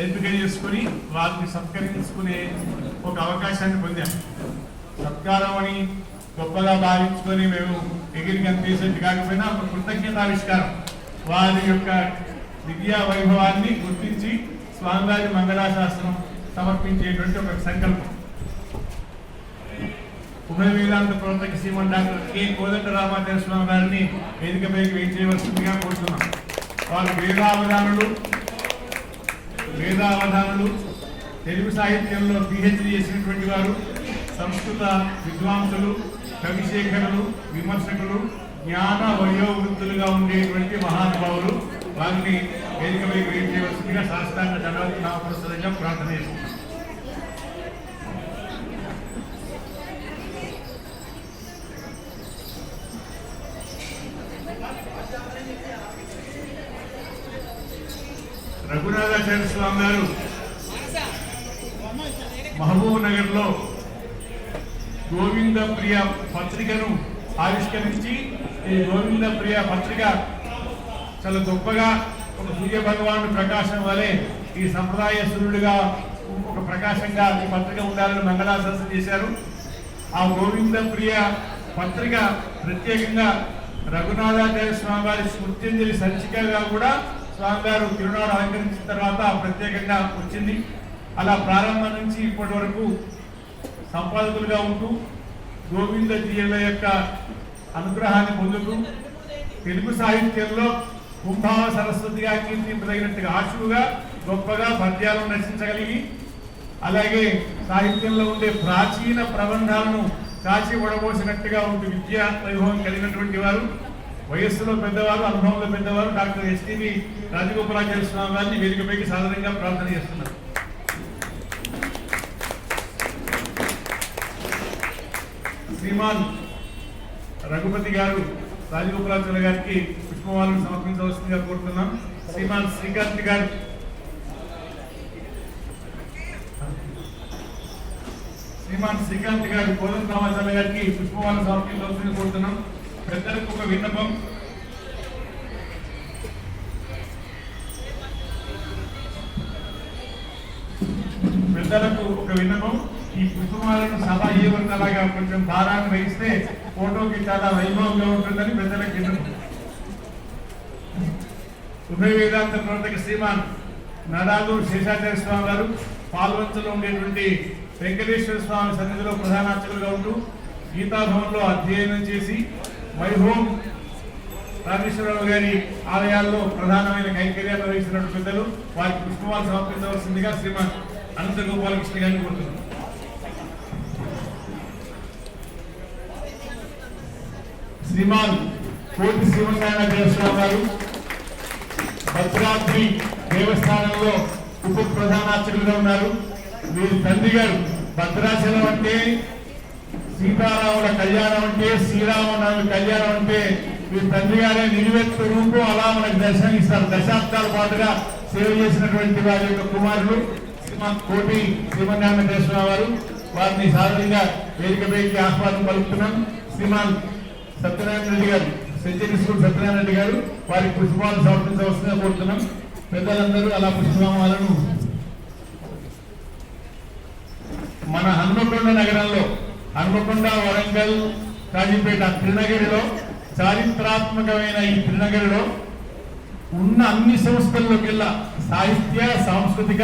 ఎంపిక చేసుకుని వారిని సత్కరించుకునే ఒక అవకాశాన్ని పొందాం. సత్కారం అని గొప్పగా భావించుకొని మేము ఎగిరికి తీసేది కాకపోయినా ఒక కృతజ్ఞతావిష్కారం వారి యొక్క విద్యా వైభవాన్ని గుర్తించి స్వామివారి మంగళాశాసనం సమర్పించేటువంటి ఒక సంకల్పం. ఉభయ వేదాంత ప్రవర్తక శ్రీమన్ డాక్టర్ కె కోదండరామాచార్య స్వామి గారిని వేదికపైకి వేయించవలసిందిగా కోరుతున్నాం. వారు వేదావధానులు, తెలుగు సాహిత్యంలో PhD చేసినటువంటి వారు, సంస్కృత విద్వాంసులు, కవిశేఖరులు, విమర్శకులు, జ్ఞాన వయోవృద్ధులుగా ఉండేటువంటి మహానుభావులు. వారిని వేదికపైకి వేయించవలసిందిగా శాస్త్రాంగ దండవతి నామపురస్సరంగా ప్రార్థన చేస్తున్నాం. రఘునాథాచార్య స్వామి గారు మహబూబ్ నగర్ లో గోవింద ప్రియ పత్రికను ఆవిష్కరించి ఈ గోవింద ప్రియ పత్రిక చాలా గొప్పగా ఒక సూర్య భగవానుడు ప్రకాశం వలె ఈ సంప్రదాయ సూర్యుడిగా ఒక ప్రకాశంగా ఈ పత్రిక ఉండాలని మంగళాశాసనం చేశారు. ఆ గోవింద ప్రియ పత్రిక ప్రత్యేకంగా రఘునాథాచార్య స్వామి వారి స్మృత్యంజలి సంచికగా కూడా స్వామి గారు తిరునాడు అలంకరించిన తర్వాత ప్రత్యేకంగా వచ్చింది. అలా ప్రారంభం నుంచి ఇప్పటి వరకు సంపాదకులుగా ఉంటూ గోవింద జీల యొక్క అనుగ్రహాన్ని పొందుతూ తెలుగు సాహిత్యంలో కుంభావ సరస్వతిగా కీర్తింపదగినట్టుగా ఆశువుగా గొప్పగా పద్యాలను రచించగలిగి, అలాగే సాహిత్యంలో ఉండే ప్రాచీన ప్రబంధాలను కాచి వడబోసినట్టుగా ఉంటూ విద్యా వైభవం కలిగినటువంటి వారు, వయస్సులో పెద్దవారు, అనుభవంలో పెద్దవారు డాక్టర్ ఎస్టీవి రాజగోపాలాచార్య స్వామి గారిని వేదికపైకి సాధారణంగా ప్రార్థన చేస్తున్నారు. శ్రీమాన్ రఘుపతి గారు రాజగోపాలాచార్య గారికి పుష్పమాలను సమర్పించవలసిందిగా కోరుతున్నాం. శ్రీమాన్ శ్రీకాంత్ గారు కోదండరామాచార్య గారికి పుష్పమాలను సమర్పించవలసిందిగా కోరుతున్నాం. పెద్దలకు ఒక విన్నపం. ఈ పుష్పమాలను సభ ఏమన్నలాగా కొంచెం భారాన్ని వహిస్తే ఫోటోకి చాలా వైభవంగా ఉంటుందని పెద్దలకు విన్నపం. ఉభయ వేదాంత ప్రవర్తక శ్రీమాన్ నడాలు శేషాచార్య స్వామి గారు పాల్వంచలో ఉండేటువంటి వెంకటేశ్వర స్వామి సన్నిధిలో ప్రధాన అర్చకులుగా ఉంటూ గీతాభవన్లో అధ్యయనం చేసి వైభవం రామేశ్వరరావు గారి ఆలయాల్లో ప్రధానమైన కైంకర్యాలు నిర్వహిస్తున్న పెద్దలు వారికి పుష్పమాలు సమర్పించవలసిందిగా శ్రీమాన్ అనంత గోపాలకృష్ణ గారిని కోరుతున్నారు. శ్రీమాన్ కోటి శ్రీమన్నారాయణ గారు భద్రాద్రి దేవస్థానంలో ఉప ప్రధానార్చకులుగా ఉన్నారు. వీరి తండ్రి గారు భద్రాచలం అంటే సీతారాముల కళ్యాణం అంటే, శ్రీరామనవమి కళ్యాణం అంటే వీరి తండ్రి గారే నిలువెత్తు రూపం అలా మనకు దర్శనమిస్తారు. దశాబ్దాల పాటుగా సేవ చేసినటువంటి వారి యొక్క కుమారులు శ్రీమాన్ కోటి శ్రీమన్నారాయణ వారు. వారిని సాధారణంగా వేదికపైకి ఆహ్వానం పలుకుతున్నాం. శ్రీమాన్ సత్యనారాయణ రెడ్డి గారు, సెంచరీ స్కూల్ సత్యనారాయణ రెడ్డి గారు వారికి పుష్పమాలను సమర్పించవలసిందిగా కోరుతున్నాం. పెద్దలందరూ అలా పుష్పమాలను మన హన్మకొండ నగరంలో, హన్మకొండ, వరంగల్, కాజీపేట, త్రినగరిలో చారిత్రాత్మకమైన ఈ త్రినగరిలో ఉన్న అన్ని సంస్థల్లోకెల్లా సాహిత్య సాంస్కృతిక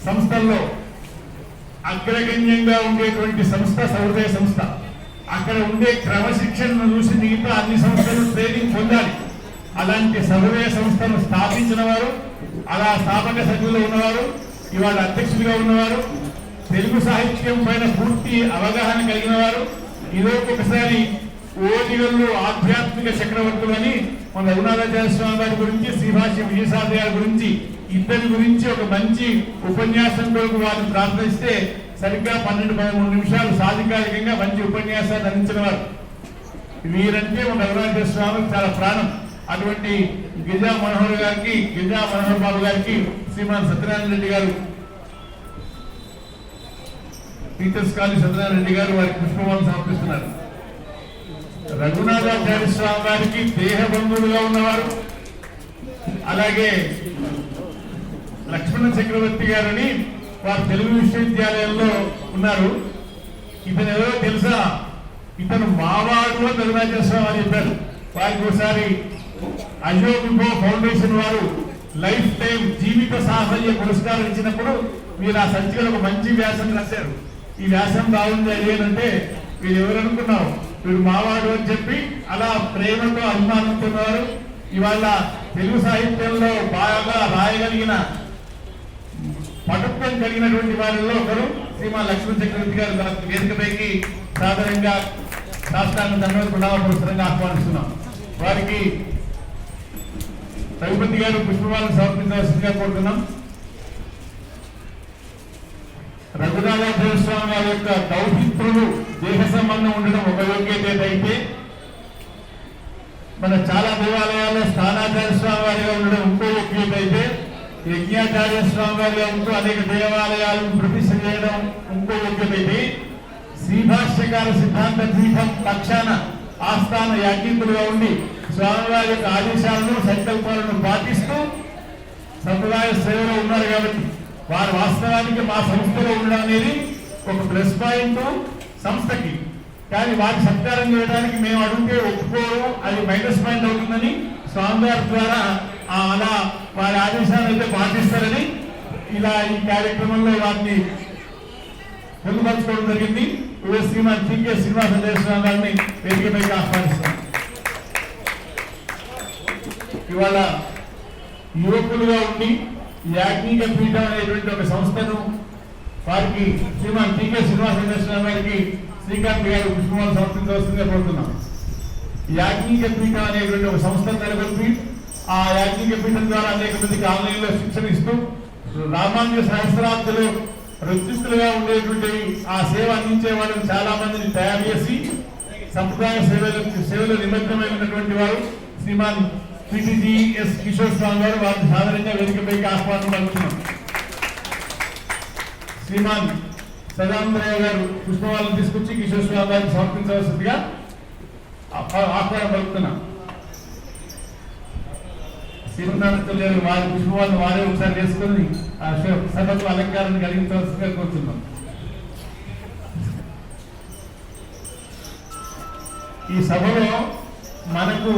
సంస్థల్లో అగ్రగణ్యంగా ఉండేటువంటి సంస్థ సహృదయ సంస్థ. అక్కడ ఉండే క్రమశిక్షణను చూసి మిగతా అన్ని సంస్థలు ట్రైనింగ్ పొందాలి. అలాంటి సహృదయ సంస్థను స్థాపించిన వారు, అలా స్థాపక సభ్యులు ఉన్నవారు, ఇవాళ అధ్యక్షులుగా ఉన్నవారు, తెలుగు సాహిత్యం పైన పూర్తి అవగాహన కలిగిన వారు, ఇదొకసారి ఓదిగల్లో ఆధ్యాత్మిక చక్రవర్తులు అని మన రఘునాథాచార్య స్వామి గారి గురించి, శ్రీభాష్య విజయసాయి గారి గురించి, ఇద్దరి గురించి ఒక మంచి ఉపన్యాసం కొరకు వారిని ప్రార్థిస్తే సరిగ్గా 12-13 నిమిషాలు సాధికారికంగా మంచి ఉపన్యాసాన్ని అందించిన వారు. వీరంటే మన రఘునాథాచార్య స్వామి చాలా ప్రాణం. అటువంటి గిజా మనోహర్ బాబు గారికి శ్రీమాన్ సత్యనారాయణ రెడ్డి గారు, టీచర్స్ కాలేజ్ సత్యనారాయణ రెడ్డి గారు వారికి పుష్పమాలను సమర్పిస్తున్నారు. రఘునాథాచార్య స్వామి గారికి దేహ బంధువులుగా ఉన్నవారు, అలాగే లక్ష్మణ చక్రవర్తి గారని వారు తెలుగు విశ్వవిద్యాలయంలో ఉన్నారు. ఇతను ఎవరో తెలుసా? ఇతను మావాడులో రఘునాథ స్వామి అని చెప్పారు. వారికి ఒకసారి అజోబిబో ఫౌండేషన్ వారు లైఫ్ టైం జీవిత సాఫల్య పురస్కారం ఇచ్చినప్పుడు మీరు ఆ సంచికలో ఒక మంచి వ్యాసం రాశారు. ఈ వ్యాసం బాగుంది అదేనంటే మీరు ఎవరు అనుకున్నావు, వీడు మావాడు అని చెప్పి అలా ప్రేమతో అభిమానంతో ఉన్నారు. ఇవాళ తెలుగు సాహిత్యంలో బాగా రాయగలిగిన పటుత్వం కలిగినటువంటి వారిలో ఒకరు శ్రీమాన్ లక్ష్మణ చక్రవర్తి గారు. వేదికపైకి సాధారణంగా శాస్త్రాన్ని దండవతి ప్రణామపురస్సరంగా ఆహ్వానిస్తున్నాం. వారికి రఘుపతి గారు పుష్పమాలను సమర్పించవలసిందిగా కోరుతున్నాం. రఘునాథాచార్య స్వామి వారి యొక్క దౌహిత్రులు దేహ సంబంధం ఉండడం ఒక యోగ్యత అయితే, మన చాలా దేవాలయాల్లో స్థానాచార్య స్వామి వారిగా ఉండడం ఇంకో యోగ్యత అయితే, యజ్ఞాచార్య స్వామి వారిగా ఉంటూ అనేక దేవాలయాలను ప్రతిష్ఠ చేయడం ఇంకో యోగ్యత అయితే, శ్రీభాష్యకార సిద్ధాంత పీఠం పక్షాన ఆస్థాన యాజ్ఞికులుగా ఉండి స్వామివారి యొక్క ఆదేశాలను సంకల్పాలను పాటిస్తూ సంప్రదాయ సేవలో ఉన్నారు. కాబట్టి వారు వాస్తవానికి మా సంస్థలో ఉండడం అనేది ఒక ప్లస్ పాయింట్ సంస్థకి. కానీ వారి సత్కారం చేయడానికి మేము అడిగితే ఒప్పుకోవడం అది మైనస్ పాయింట్ అవుతుందని స్వామివారి ద్వారా అలా వారి ఆదేశాలు అయితే పాటిస్తారని ఇలా ఈ కార్యక్రమంలో వారిని పొందుపరచుకోవడం జరిగింది. శ్రీమాన్ టీకే శ్రీనివాసరావు గారిని వేదికపైకి ఆహ్వానిస్తాం. ఇవాళ యువకులుగా ఉండి యాజ్ఞిక పీఠం అనేటువంటి ఒక సంస్థను వారికి శ్రీమాన్ టీకే శ్రీనివాసరావు గారికి శ్రీకాంత్ గారు పుష్పమాలు సమర్పించవలసిందిగా కోరుతున్నాం. యాజ్ఞిక పీఠం అనేటువంటి ఒక సంస్థను నెలకొల్పి ఆ యాజ్ఞిక పీఠం ద్వారా అనేక మందికి ఆన్లైన్లో శిక్షణ ఇస్తూ రామానుజ సహస్రాబ్దులు రుచిస్తులుగా ఉండేటువంటి ఆ సేవ అందించే వాళ్ళని చాలా మందిని తయారు చేసి సంప్రదాయ సేవలో నిమగ్నమైనటువంటి వారు శ్రీమాన్ పిటిజిఎస్ కిషోర్ స్వామి గారు. వారిని సాధారణంగా వేదికపైకి ఆహ్వానం పలుకుతున్నాం. శ్రీమాన్ సదానందరావు గారు పుష్పమాలను తీసుకొచ్చి కిషోర్ స్వామి గారిని సమర్పించవలసిందిగా ఆహ్వానం పలుకుతున్నాం. శ్రీనారాయణ గారు వారి పుష్పమాలను వారే ఒకసారి వేసుకొని ఆ సభకు అలంకారాన్ని కలిగించవలసిందిగా కోరుతున్నాం. ఈ సభలో మనకు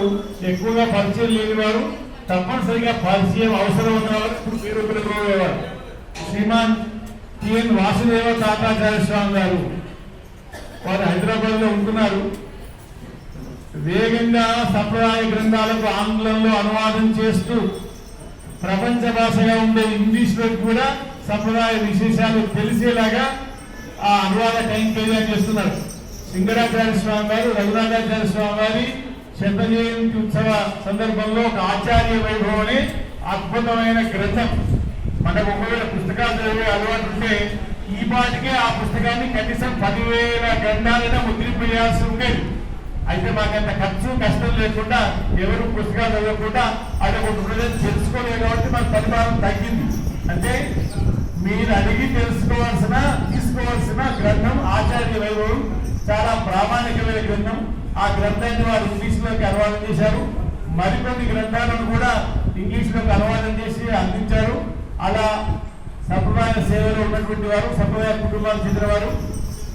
ఎక్కువగా పరిచయం లేని వారు, తప్పనిసరిగా పరిచయం అవసరం ఉన్నవారు ఇప్పుడు పేరు పిలుపువారు శ్రీమాన్ టిఎన్ వాసుదేవ తాతాచార్య స్వామి గారు. వారు హైదరాబాద్ లో ఉంటున్నారు. వేగంగా సంప్రదాయ గ్రంథాలకు ఆంగ్లంలో అనువాదం చేస్తూ ప్రపంచ భాషగా ఉండే ఇంగ్లీష్ లో కూడా సంప్రదాయ విశేషాలు తెలిసేలాగా ఆ అనువాద టైం కేజీ చేస్తున్నారు. సింగరాచార్య స్వామి గారు రఘునాథాచార్య స్వామి వారి శత జయంతి ఉత్సవ సందర్భంలో ఒక ఆచార్య వైభవం అనే అద్భుతమైన గ్రంథం. మనకు ఒకవేళ పుస్తకాలు చదివే అలవాటు ఉంటే ఈ పాటికే ఆ పుస్తకాన్ని కనీసం 10,000 గ్రంథాలైనా ముద్రింపజేయాల్సి ఉండేది. అయితే మాకంత ఖర్చు కష్టం లేకుండా ఎవరు పుస్తకాలు చదవకుండా అది ఒక ప్రజలు తెలుసుకోలేదు కాబట్టి మన పరిమాణం తగ్గింది. అంటే మీరు అడిగి తీసుకోవాల్సిన గ్రంథం ఆచార్య వైభవం చాలా ప్రామాణికమైన గ్రంథం. ఆ గ్రంథాన్ని వారు ఇంగ్లీష్లోకి అనువాదం చేశారు. మరికొన్ని గ్రంథాలను కూడా ఇంగ్లీష్లోకి అనువాదం చేసి అందించారు. అలా సంప్రదాయ సేవలో ఉన్నటువంటి వారు, సంప్రదాయ కుటుంబానికి చెందినవారు,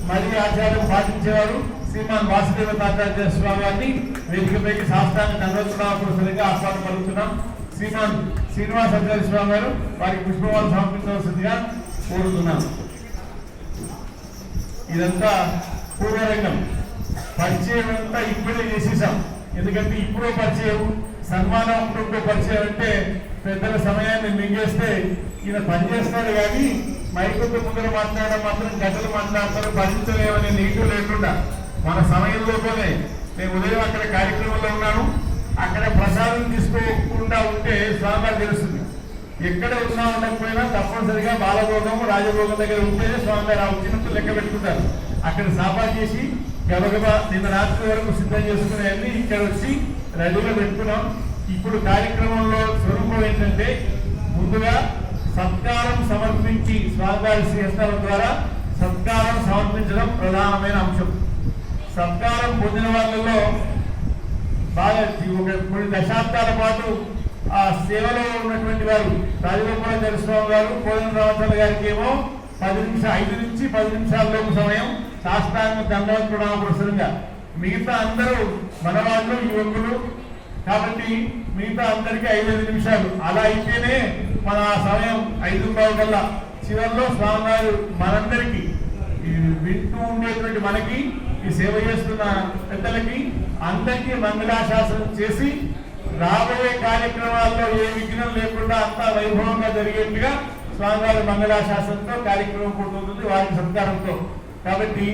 మరి ఆచార్యం పాటించేవారు శ్రీమాన్ వాసుదేవ తాతాచార్య స్వామి గారిని వేదికపైకి శాస్త్రాన్ని కన్వర్తున్నాపురసరిగా ఆహ్వానం పలుకుతున్నాం. శ్రీమాన్ శ్రీనివాసాచార్య స్వామి గారు వారికి పుష్పమాలు సమర్పించవలసిందిగా కోరుతున్నాం. ఇదంతా పూర్వరంగం. పరిచయం అంతా ఇప్పుడే చేసేసాం. ఎందుకంటే ఇప్పుడు పరిచయం, సన్మానం అప్పుడు పరిచయం అంటే పెద్దల సమయాన్ని మింగేస్తే ఈయన పనిచేస్తాడు. కానీ మైకుతో ముందర మాట్లాడడం మాత్రం గంటలు మాట్లాడతారు, భరించలేమనే నీటు లేకుండా మన సమయంలోనే నేను ఉదయం అక్కడ కార్యక్రమంలో ఉన్నాను. అక్కడ ప్రసాదం తీసుకోకుండా ఉంటే స్వామివారు తెలుస్తుంది. ఎక్కడ ఉన్నా ఉండకపోయినా తప్పనిసరిగా బాలభోగం రాజభోగం దగ్గర ఉంటేనే స్వామివారు ఆ వచ్చినప్పుడు లెక్క పెట్టుకుంటారు. అక్కడ సాపా చేసి గబగబా నిన్న రాత్రి వరకు సిద్ధం చేసుకునేవన్నీ ఇక్కడ వచ్చి రెడీగా పెట్టుకున్నాం. ఇప్పుడు కార్యక్రమంలో స్వరూపం ఏంటంటే ముందుగా సత్కారం సమర్పించి స్వామివారి శ్రీహస్తాల ద్వారా సత్కారం సమర్పించడం ప్రధానమైన అంశం. సత్కారం పొందిన వాళ్ళలో బాగా కొన్ని దశాబ్దాల పాటు ఆ సేవలో ఉన్నటువంటి వారు రాజగోపాలాచార్య స్వామి గారు, కోదండరామాచార్య గారికి ఏమో 5 నుంచి 10 నిమిషాల్లోపు సమయం శాస్త్రాంగ దండవత్సరంగా, మిగతా అందరూ మనవాళ్ళు యువకులు కాబట్టి మిగతా అందరికీ 5 నిమిషాలు. అలా అయితేనే మన ఆ సమయం 5:15 కల్లా చివరిలో స్వామివారు మనందరికీ వింటూ ఉండేటువంటి మనకి ఈ సేవ చేస్తున్న పెద్దలకి అందరికీ మంగళాశాసనం చేసి రాబోయే కార్యక్రమాల్లో ఏ విఘ్నం లేకుండా అంతా వైభవంగా జరిగేట్టుగా స్వామివారి మంగళాశాసనంతో కార్యక్రమం పూర్తవుతుంది వారి సత్కారంతో. కాబట్టి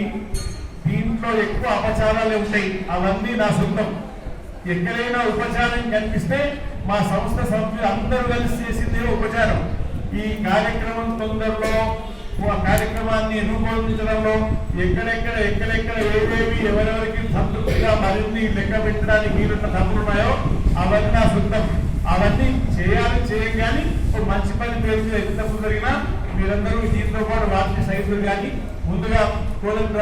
దీంట్లో ఎక్కువ అపచారాలే ఉంటాయి, అవన్నీ నా సొంతం. ఎక్కడైనా ఉపచారం కనిపిస్తే మా సంస్థ సభ్యులు అందరూ కలిసి చేసిందే ఉపచారం. ఈ కార్యక్రమం తొందరలో కార్యక్రమాన్ని రూపొందించడంలో ఎక్కడెక్కడ ఏవేవి ఎవరెవరికి సంతృప్తిగా మరిన్ని లెక్క పెట్టడానికి వీలున్న తప్పులు ఉన్నాయో అవన్నీ నా సొంతం. అవన్నీ చేయగాని ఒక మంచి పని పేరు ఎంత జరిగినా మీరందరూ దీంతో పాటు వాటి సైతులు కానీ ముందుగా కోదండరావు